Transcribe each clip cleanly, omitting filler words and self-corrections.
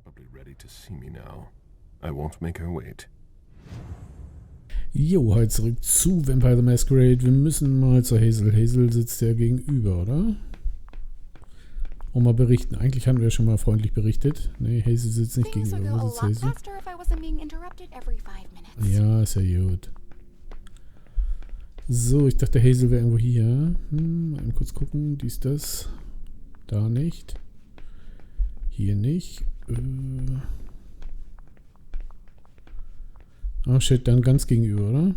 probably ready to see me now. I won't make her wait. Jo, halt zurück zu Vampire the Masquerade. Wir müssen mal zur Hazel. Hazel sitzt ja gegenüber, oder? Und mal berichten. Eigentlich hatten wir schon mal freundlich berichtet. Nee, Hazel sitzt nicht gegenüber. Wo sitzt Hazel? Ja, ist ja gut. So, ich dachte, Hazel wäre irgendwo hier. Mal kurz gucken. Dies, das. Da nicht. Hier nicht. Oh shit, dann ganz gegenüber, oder?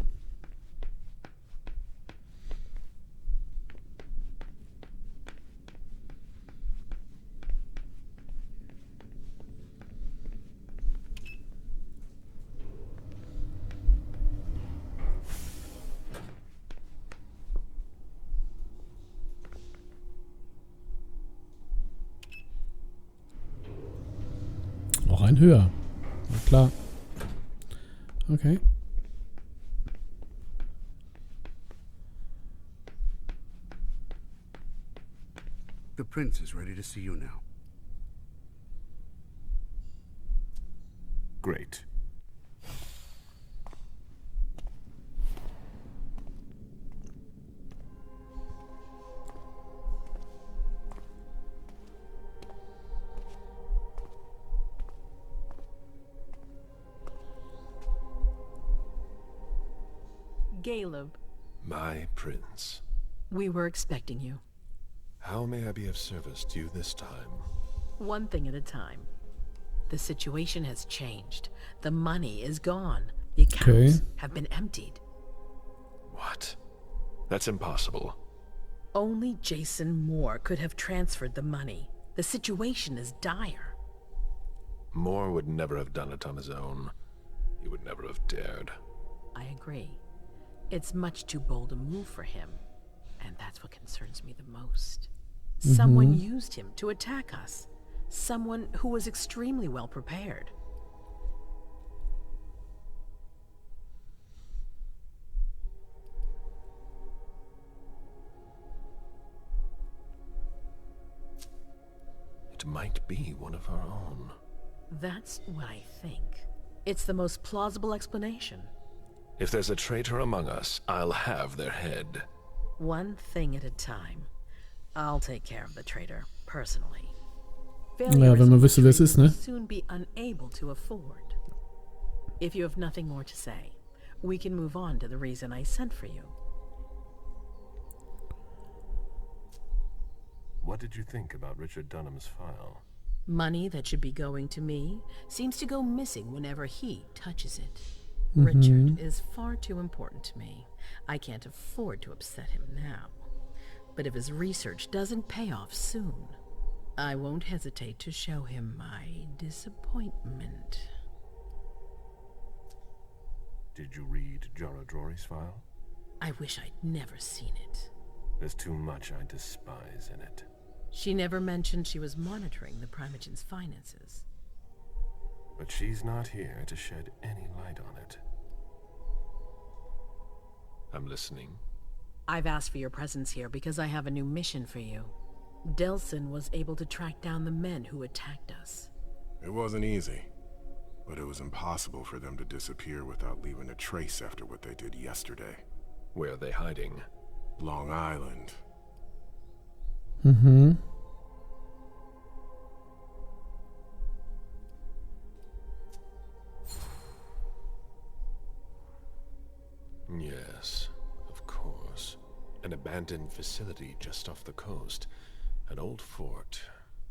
Auch ein höher. Na klar. Okay. The prince is ready to see you now. Great. Caleb. My prince. We were expecting you. How may I be of service to you this time? One thing at a time. The situation has changed. The money is gone. The accounts have been emptied. What? That's impossible. Only Jason Moore could have transferred the money. The situation is dire. Moore would never have done it on his own. He would never have dared. I agree. It's much too bold a move for him. And that's what concerns me the most. Someone used him to attack us. Someone who was extremely well prepared. It might be one of our own. That's what I think. It's the most plausible explanation. If there's a traitor among us, I'll have their head. One thing at a time. I'll take care of the traitor, personally. Ja, wenn man wüsste, wer es ist, ne? Soon be unable to afford. If you have nothing more to say, we can move on to the reason I sent for you. What did you think about Richard Dunham's file? Money that should be going to me seems to go missing whenever he touches it. Richard is far too important to me. I can't afford to upset him now. But if his research doesn't pay off soon, I won't hesitate to show him my disappointment. Did you read Jahre file? I wish I'd never seen it. There's too much I despise in it. She never mentioned she was monitoring the Primogen's finances. But she's not here to shed any light on it. I'm listening. I've asked for your presence here because I have a new mission for you. Delson was able to track down the men who attacked us. It wasn't easy, but it was impossible for them to disappear without leaving a trace after what they did yesterday. Where are they hiding? Long Island. Yes, of course. An abandoned facility just off the coast. An old fort.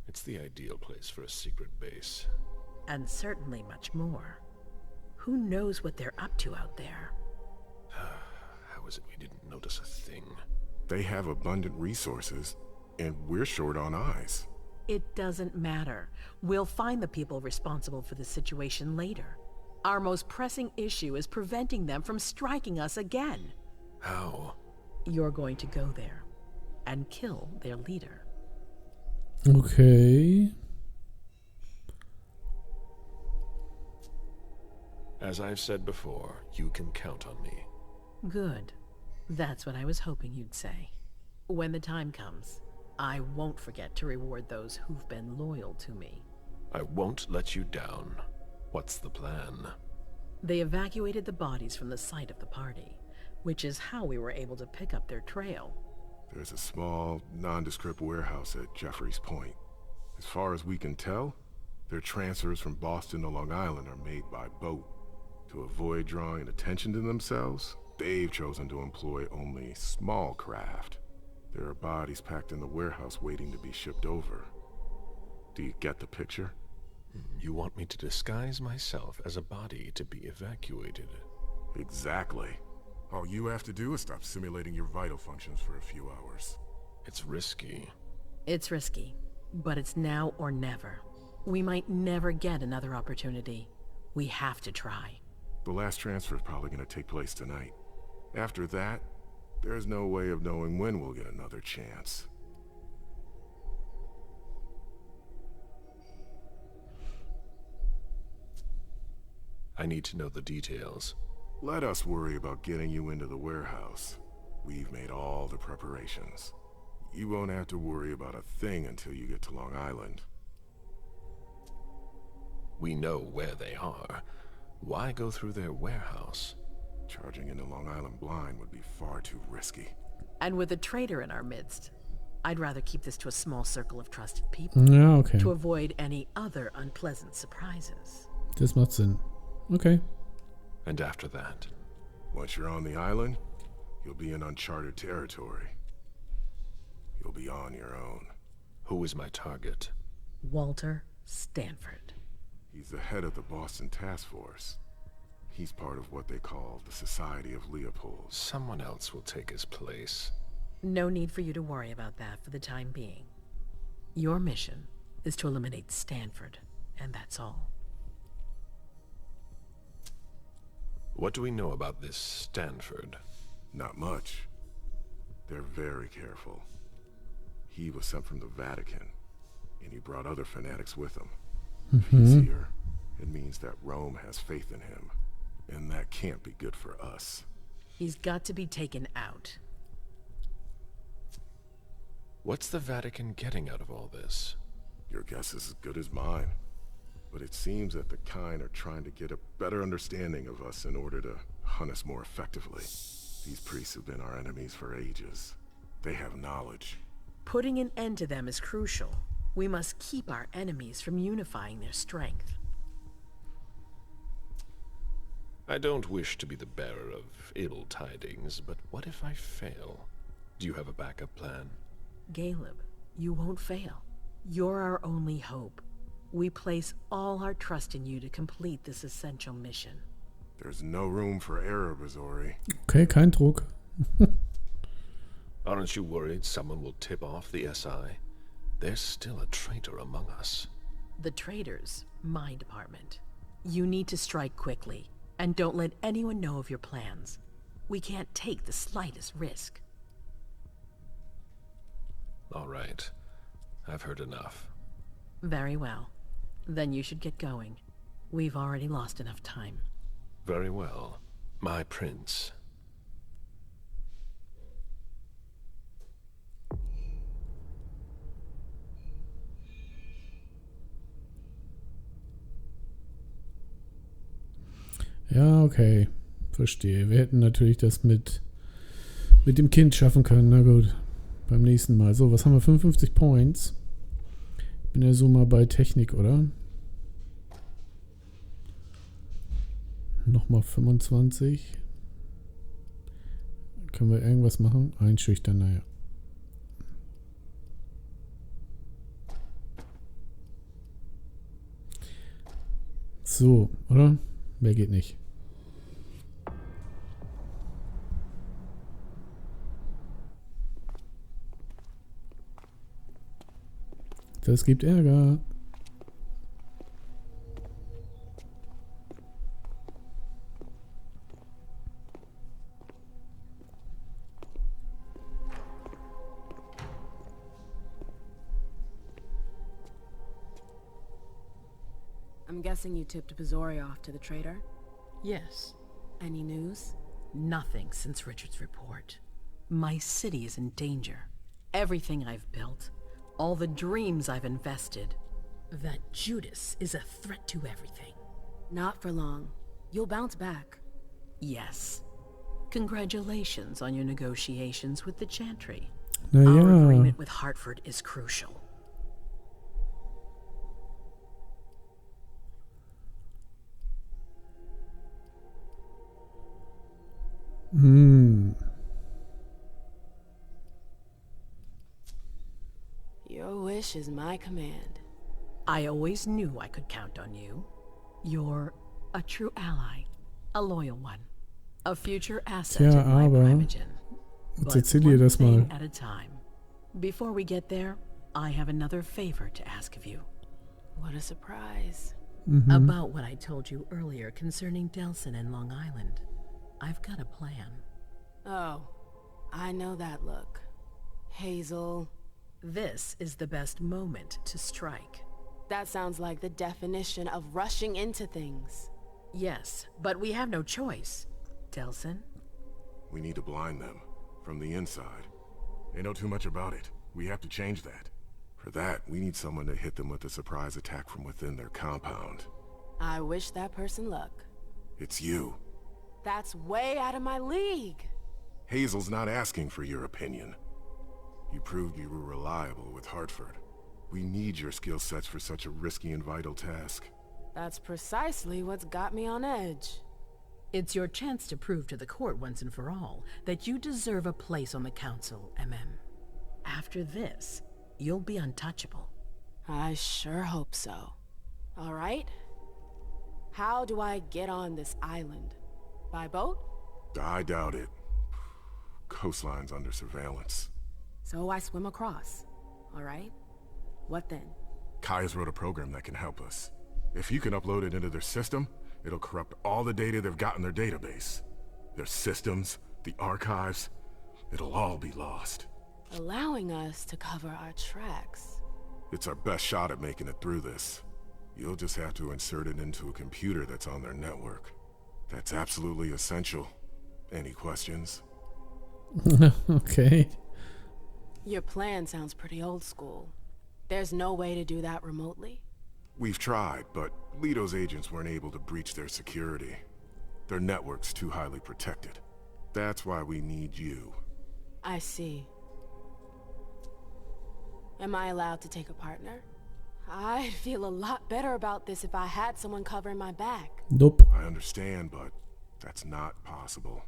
It's the ideal place for a secret base. And certainly much more. Who knows what they're up to out there? How is it we didn't notice a thing? They have abundant resources, and we're short on eyes. It doesn't matter. We'll find the people responsible for the situation later. Our most pressing issue is preventing them from striking us again. How? You're going to go there and kill their leader. Okay. As I've said before, you can count on me. Good. That's what I was hoping you'd say. When the time comes, I won't forget to reward those who've been loyal to me. I won't let you down. What's the plan? They evacuated the bodies from the site of the party, which is how we were able to pick up their trail. There's a small, nondescript warehouse at Jeffrey's Point. As far as we can tell, their transfers from Boston to Long Island are made by boat. To avoid drawing attention to themselves, they've chosen to employ only small craft. There are bodies packed in the warehouse waiting to be shipped over. Do you get the picture? You want me to disguise myself as a body to be evacuated? Exactly. All you have to do is stop simulating your vital functions for a few hours. It's risky. It's risky, but it's now or never. We might never get another opportunity. We have to try. The last transfer is probably going to take place tonight. After that, there's no way of knowing when we'll get another chance. I need to know the details. Let us worry about getting you into the warehouse. We've made all the preparations. You won't have to worry about a thing until you get to Long Island. We know where they are. Why go through their warehouse? Charging into Long Island blind would be far too risky. And with a traitor in our midst, I'd rather keep this to a small circle of trusted people. Ja, okay. To avoid any other unpleasant surprises. Das macht Sinn. Okay. And after that? Once you're on the island, you'll be in uncharted territory. You'll be on your own. Who is my target? Walter Stanford. He's the head of the Boston Task Force. He's part of what they call the Society of Leopold. Someone else will take his place. No need for you to worry about that for the time being. Your mission is to eliminate Stanford, and that's all. What do we know about this Stanford? Not much. They're very careful. He was sent from the Vatican, and he brought other fanatics with him. If he's here, it means that Rome has faith in him, and that can't be good for us. He's got to be taken out. What's the Vatican getting out of all this? Your guess is as good as mine. But it seems that the kind are trying to get a better understanding of us in order to hunt us more effectively. These priests have been our enemies for ages. They have knowledge. Putting an end to them is crucial. We must keep our enemies from unifying their strength. I don't wish to be the bearer of ill tidings, but what if I fail? Do you have a backup plan? Caleb, you won't fail. You're our only hope. We place all our trust in you to complete this essential mission. There's no room for error, Bazori. Okay, kein Druck. Aren't you worried someone will tip off the SI? There's still a traitor among us. The traitors, my department. You need to strike quickly, and don't let anyone know of your plans. We can't take the slightest risk. All right. I've heard enough. Very well. Then you should get going. We've already lost enough time. Very well. My prince. Ja, okay. Verstehe. Wir hätten natürlich das mit dem Kind schaffen können. Na gut. Beim nächsten Mal. So, was haben wir? 55 Points. Bin ja so mal bei Technik, oder? Nochmal 25. Können wir irgendwas machen? Einschüchtern, naja. So, oder? Wer geht nicht? Das gibt Ärger. I'm guessing you tipped Bazori off to the traitor? Yes. Any news? Nothing since Richard's report. My city is in danger. Everything I've built, all the dreams I've invested, That Judas is a threat to everything. Not for long. You'll bounce back. Yes. Congratulations on your negotiations with the Chantry. Naja. Our agreement with Hartford is crucial. Your wish is my command. I always knew I could count on you. You're a true ally, a loyal one, a future asset Tja, in my aber Primogen. jetzt But erzähl ihr one das mal. thing at a time. Before we get there, I have another favor to ask of you. What a surprise. About what I told you earlier concerning Delson and Long Island. I've got a plan. Oh, I know that look. Hazel. This is the best moment to strike. That sounds like the definition of rushing into things. Yes, but we have no choice. Delson? We need to blind them. From the inside. They know too much about it. We have to change that. For that, we need someone to hit them with a surprise attack from within their compound. I wish that person luck. It's you. That's way out of my league. Hazel's not asking for your opinion. You proved you were reliable with Hartford. We need your skill sets for such a risky and vital task. That's precisely what's got me on edge. It's your chance to prove to the court once and for all that you deserve a place on the council, MM. After this, you'll be untouchable. I sure hope so. All right. How do I get on this island? By boat? I doubt it. Coastline's under surveillance. So I swim across. All right. What then? Kaya's wrote a program that can help us. If you can upload it into their system, it'll corrupt all the data they've got in their database. Their systems, the archives, it'll all be lost. Allowing us to cover our tracks. It's our best shot at making it through this. You'll just have to insert it into a computer that's on their network. That's absolutely essential. Any questions? Okay. Your plan sounds pretty old school. There's no way to do that remotely? We've tried, but Leto's agents weren't able to breach their security. Their network's too highly protected. That's why we need you. I see. Am I allowed to take a partner? I'd feel a lot better about this if I had someone covering my back. Nope. I understand, but that's not possible.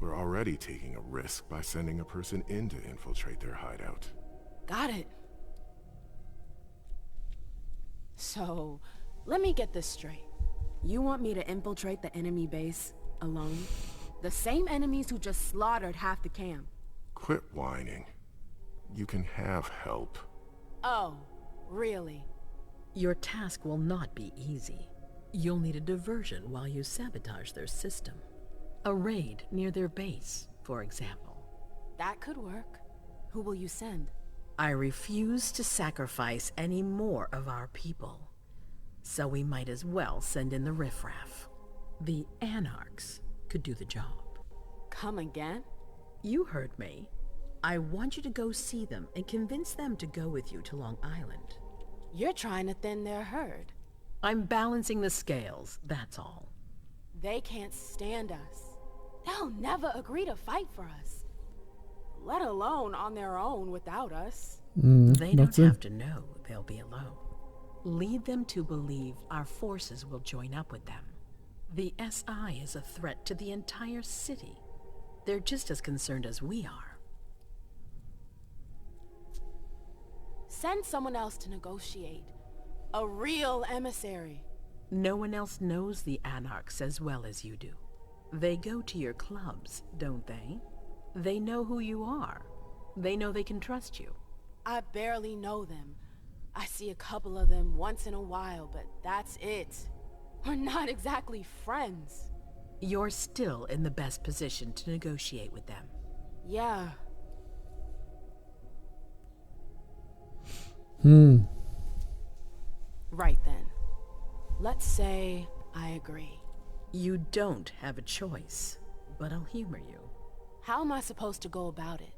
We're already taking a risk by sending a person in to infiltrate their hideout. Got it. So, let me get this straight. You want me to infiltrate the enemy base alone? The same enemies who just slaughtered half the camp. Quit whining. You can have help. Oh, really? Your task will not be easy. You'll need a diversion while you sabotage their system. A raid near their base, for example. That could work. Who will you send? I refuse to sacrifice any more of our people. So we might as well send in the riffraff. The Anarchs could do the job. Come again? You heard me. I want you to go see them and convince them to go with you to Long Island. You're trying to thin their herd. I'm balancing the scales, that's all. They can't stand us. They'll never agree to fight for us. Let alone on their own without us. They don't macht Sinn. have to know they'll be alone. Lead them to believe our forces will join up with them. The SI is a threat to the entire city. They're just as concerned as we are. Send someone else to negotiate. A real emissary. No one else knows the Anarchs as well as you do. They go to your clubs, don't they? They know who you are. They know they can trust you. I barely know them. I see a couple of them once in a while, but that's it. We're not exactly friends. You're still in the best position to negotiate with them. Yeah. Right then. Let's say I agree. You don't have a choice, but I'll humor you. How am I supposed to go about it?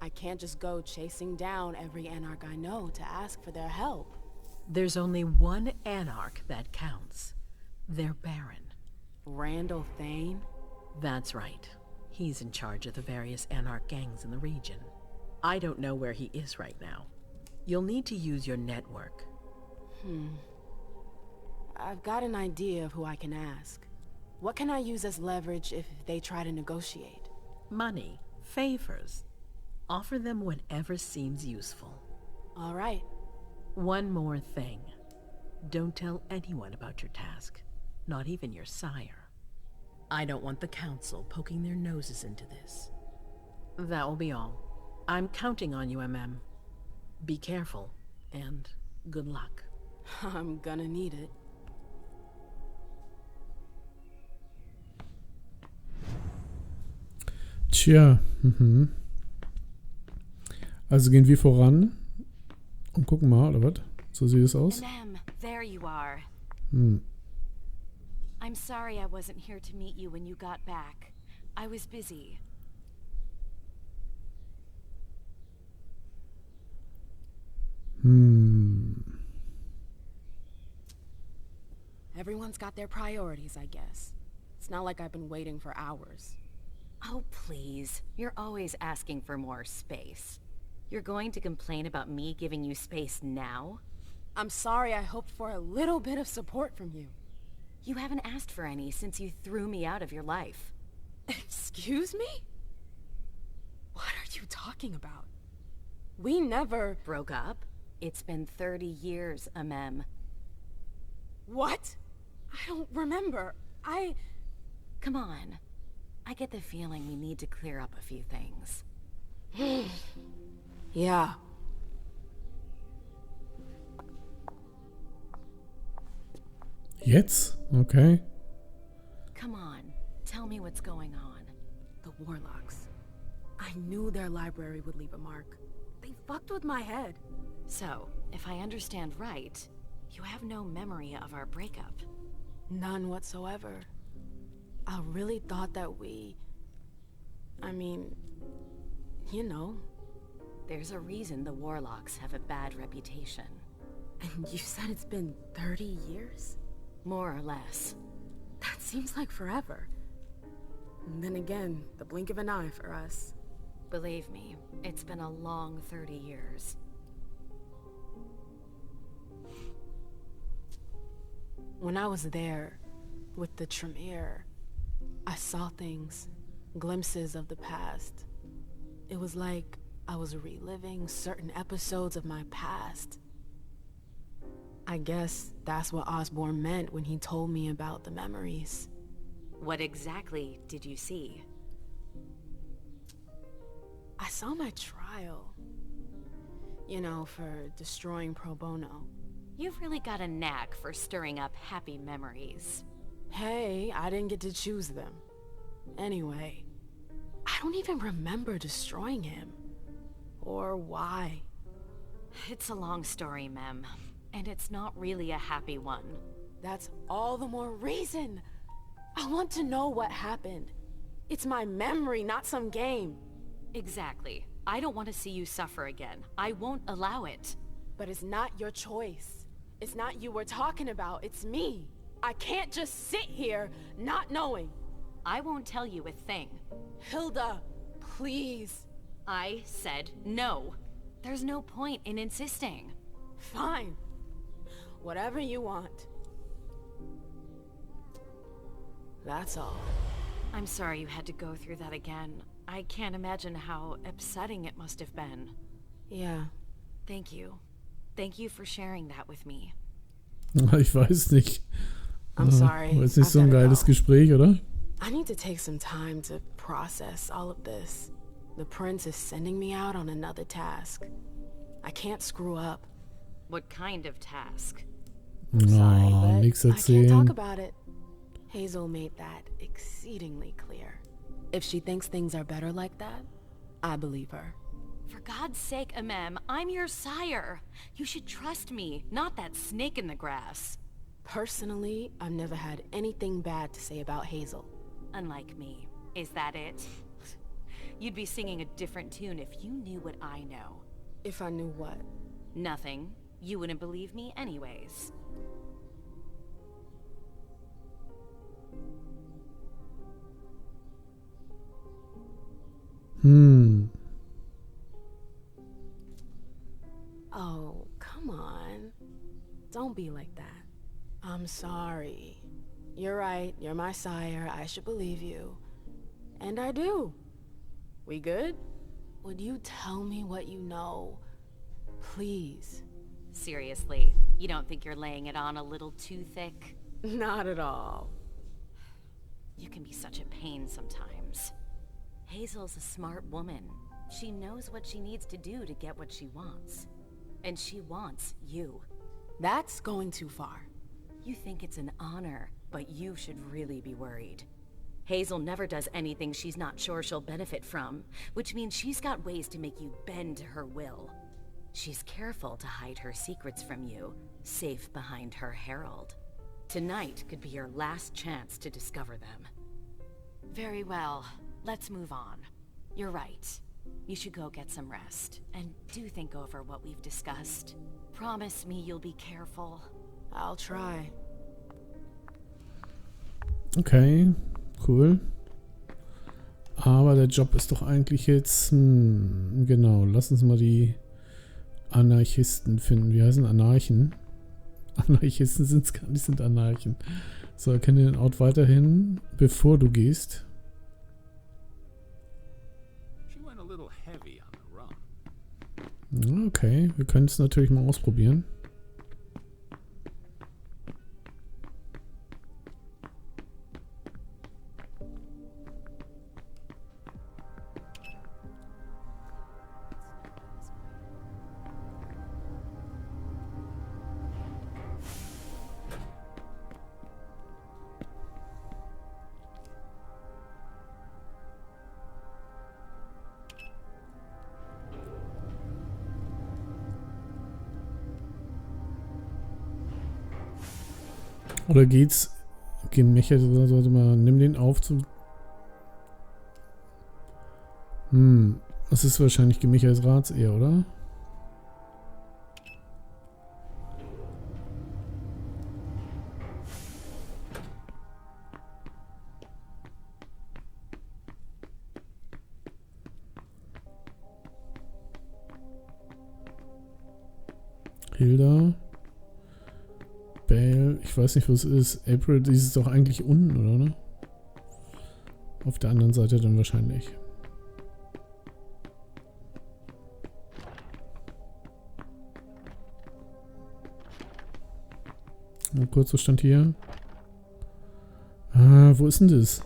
I can't just go chasing down every Anarch I know to ask for their help. There's only one Anarch that counts. Their Baron. Randall Thane? That's right. He's in charge of the various Anarch gangs in the region. I don't know where he is right now. You'll need to use your network. I've got an idea of who I can ask. What can I use as leverage if they try to negotiate? Money, favors. Offer them whatever seems useful. All right. One more thing. Don't tell anyone about your task, not even your sire. I don't want the council poking their noses into this. That will be all. I'm counting on you, MM. Be careful, and good luck. I'm gonna need it. Tja, Also gehen wir voran und gucken mal, oder was? So sieht es aus. MM, there you are. I'm sorry I wasn't here to meet you when you got back. I was busy. Everyone's got their priorities, I guess. It's not like I've been waiting for hours. Oh, please. You're always asking for more space. You're going to complain about me giving you space now? I'm sorry I hoped for a little bit of support from you. You haven't asked for any since you threw me out of your life. Excuse me? What are you talking about? We never... Broke up? It's been 30 years, MM. What? I don't remember. Come on. I get the feeling we need to clear up a few things. Yeah. Jetzt? Okay. Come on. Tell me what's going on. The Warlocks. I knew their library would leave a mark. They fucked with my head. So, if I understand right, you have no memory of our breakup. None whatsoever. I really thought that we... I mean... You know. There's a reason the Warlocks have a bad reputation. And you said it's been 30 years? More or less. That seems like forever. And then again, the blink of an eye for us. Believe me, it's been a long 30 years. When I was there, with the Tremere, I saw things, glimpses of the past. It was like I was reliving certain episodes of my past. I guess that's what Osborne meant when he told me about the memories. What exactly did you see? I saw my trial. You know, for destroying pro bono. You've really got a knack for stirring up happy memories. Hey, I didn't get to choose them. Anyway, I don't even remember destroying him. Or why. It's a long story, Mem. And it's not really a happy one. That's all the more reason. I want to know what happened. It's my memory, not some game. Exactly. I don't want to see you suffer again. I won't allow it. But it's not your choice. It's not you we're talking about, it's me. I can't just sit here not knowing. I won't tell you a thing. Hilda, please. I said no. There's no point in insisting. Fine. Whatever you want. That's all. I'm sorry you had to go through that again. I can't imagine how upsetting it must have been. Yeah. Thank you. Thank you for sharing that with me. Ich weiß nicht. I'm sorry. War jetzt nicht I've so ein gotta geiles go. Gespräch, oder? I need to take some time to process all of this. The Prince is sending me out on another task. I can't screw up. What kind of task? I'm sorry, Oh, but nix I can't talk erzählen. about it. Hazel made that exceedingly clear. If she thinks things are better like that, I believe her. For God's sake, Amem, I'm your sire. You should trust me, not that snake in the grass. Personally, I've never had anything bad to say about Hazel. Unlike me. Is that it? You'd be singing a different tune if you knew what I know. If I knew what? Nothing. You wouldn't believe me anyways. Oh, come on. Don't be like that. I'm sorry. You're right, you're my sire, I should believe you. And I do. We good? Would you tell me what you know? Please. Seriously, you don't think you're laying it on a little too thick? Not at all. You can be such a pain sometimes. Hazel's a smart woman. She knows what she needs to do to get what she wants. And she wants you. That's going too far. You think it's an honor, but you should really be worried. Hazel never does anything she's not sure she'll benefit from, which means she's got ways to make you bend to her will. She's careful to hide her secrets from you, safe behind her herald. Tonight could be your last chance to discover them. Very well, let's move on. You're right. You should go get some rest, and do think over what we've discussed. Promise me you'll be careful. I'll try. Okay, cool. Aber der Job ist doch eigentlich jetzt... genau, lass uns mal die Anarchisten finden. Wie heißen Anarchen? Anarchisten sind es gar nicht, sind Anarchen. So, erkenne den Ort weiterhin, bevor du gehst. Okay, wir können es natürlich mal ausprobieren. Oder geht's Gemächer, sollte man, nimm den Aufzug. Das ist wahrscheinlich Gemächer des Rats eher, oder? Hilda. Bale, ich weiß nicht, was es ist. April, die ist doch eigentlich unten, oder? Ne? Auf der anderen Seite dann wahrscheinlich. Mal kurz, was stand hier? Ah, wo ist denn das?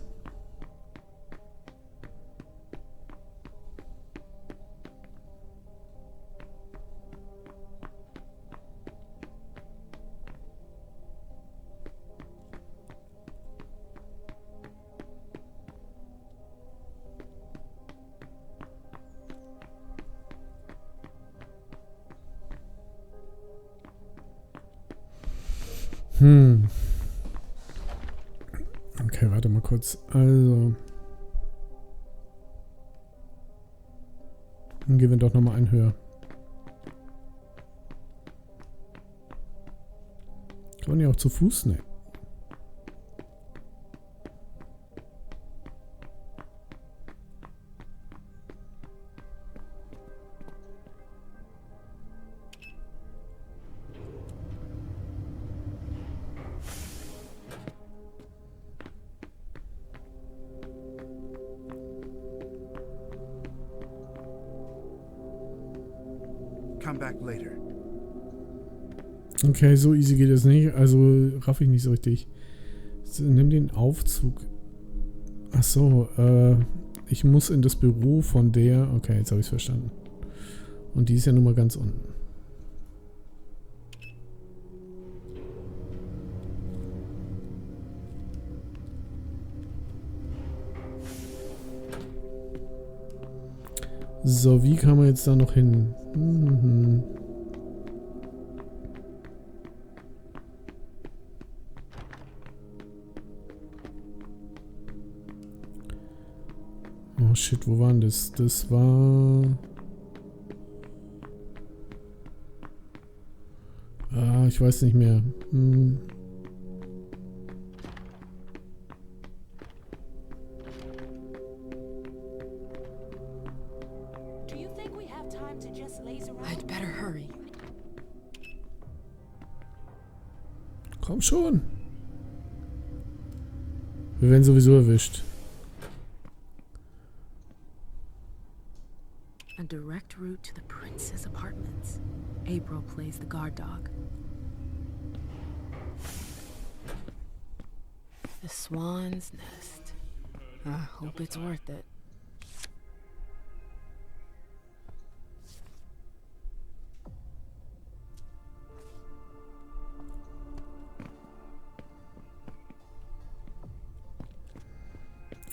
Okay, warte mal kurz. Also. Dann gehen wir doch nochmal einen höher. Kann man ja auch zu Fuß nehmen. Come back later. Okay, so easy geht es nicht. Also raff ich nicht so richtig. So, nimm den Aufzug. Ach so, ich muss in das Büro von der... Okay, jetzt habe ich es verstanden. Und die ist ja nun mal ganz unten. So, wie kann man jetzt da noch hin? Oh shit, wo war denn das? Das war... ich weiß nicht mehr. I'd better hurry. Komm schon. Wir werden sowieso erwischt. A direct route to the prince's apartments. April plays the guard dog. The swan's nest. I hope it's worth it.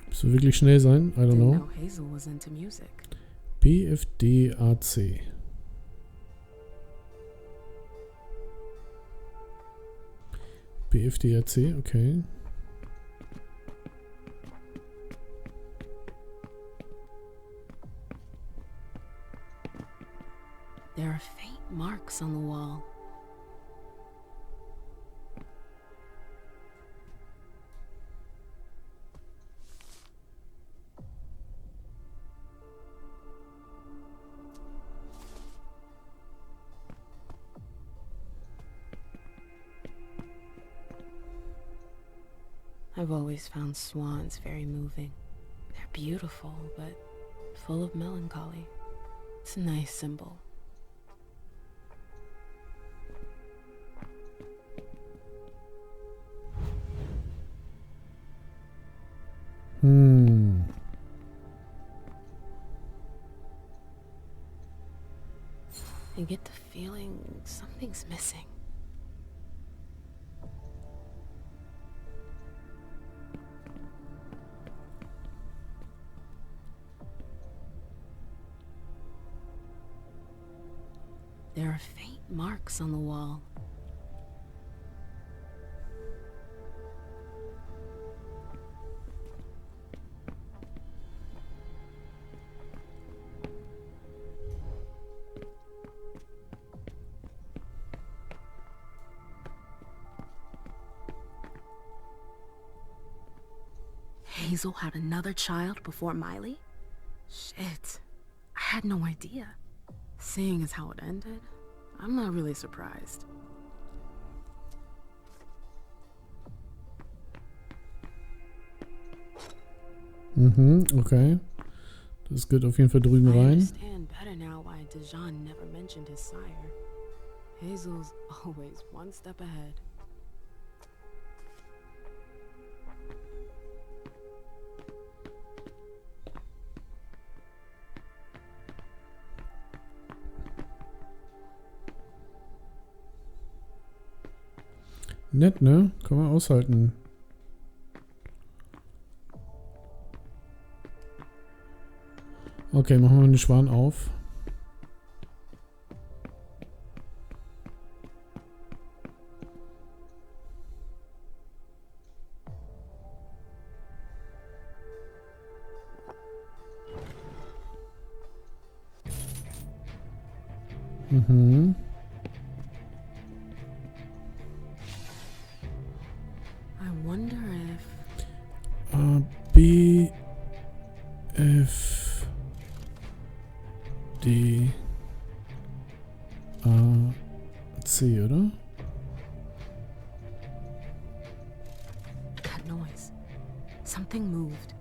Musst du wirklich schnell sein? I don't Didn't know. know Hazel was into music. BFDAC. BFDAC, okay. There are faint marks on the wall. I've always found swans very moving. They're beautiful, but full of melancholy. It's a nice symbol. I get the feeling something's missing. There are faint marks on the wall. Hazel had another child before Miley? Shit, I had no idea. Seeing as how it ended, I'm not really surprised. Okay. Das geht auf jeden Fall drüben I rein. understand better now why Dijon never mentioned his sire. Hazel's always one step ahead. Nett, ne? Kann man aushalten. Okay, machen wir den Schwan auf. I wonder if... B, F, D, A, C, oder? That noise. Something moved.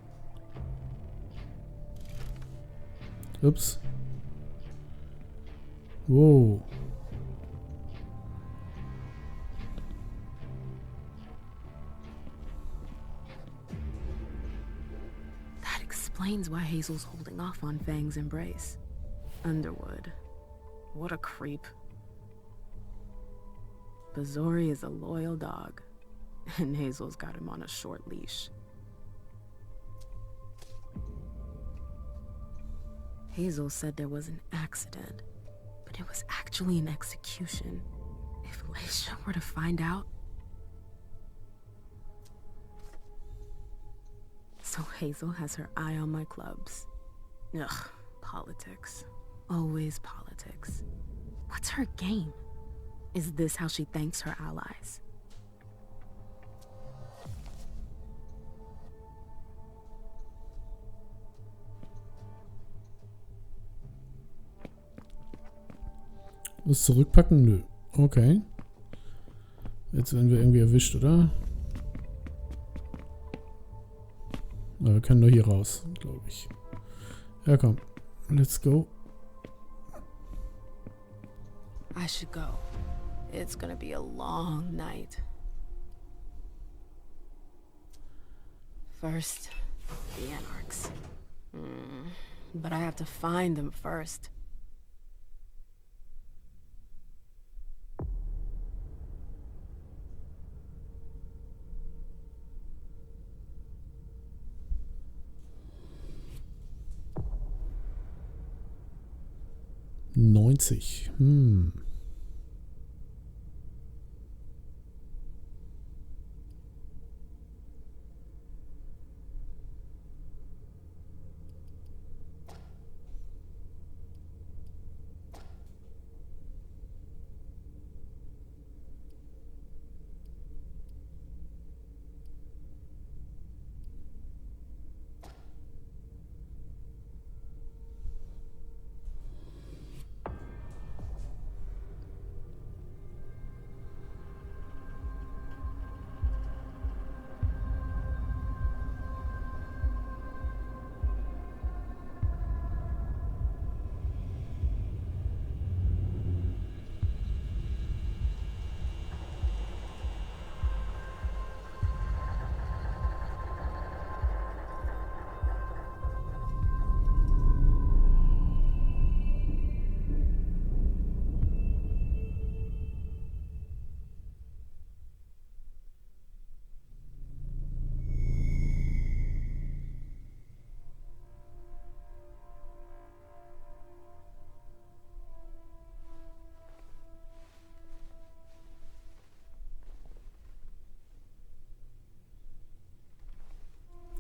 Ups. Whoa. That explains why Hazel's holding off on Fang's embrace. Underwood. What a creep. Bazori is a loyal dog, and Hazel's got him on a short leash. Hazel said there was an accident, but it was actually an execution. If Leisha were to find out... So Hazel has her eye on my clubs. Ugh, politics. Always politics. What's her game? Is this how she thanks her allies? Muss zurückpacken? Nö. Okay. Jetzt werden wir irgendwie erwischt, oder? Aber wir können nur hier raus, glaube ich. Ja, komm. Let's go. I should go. It's gonna be a long night. First, the Anarchs. But I have to find them first. $90.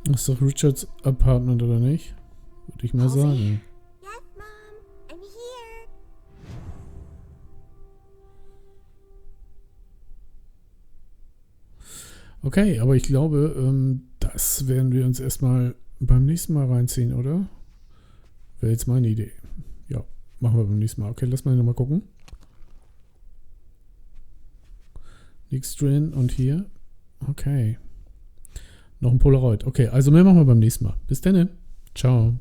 Das ist doch Richards Apartment, oder nicht? Würde ich mal sagen. Yes, Mom. I'm here. Okay, aber ich glaube, das werden wir uns erstmal beim nächsten Mal reinziehen, oder? Wäre jetzt meine Idee. Ja, machen wir beim nächsten Mal. Okay, lass mal nochmal gucken. Nichts drin und hier. Okay. Noch ein Polaroid. Okay, also mehr machen wir beim nächsten Mal. Bis dann. Ciao.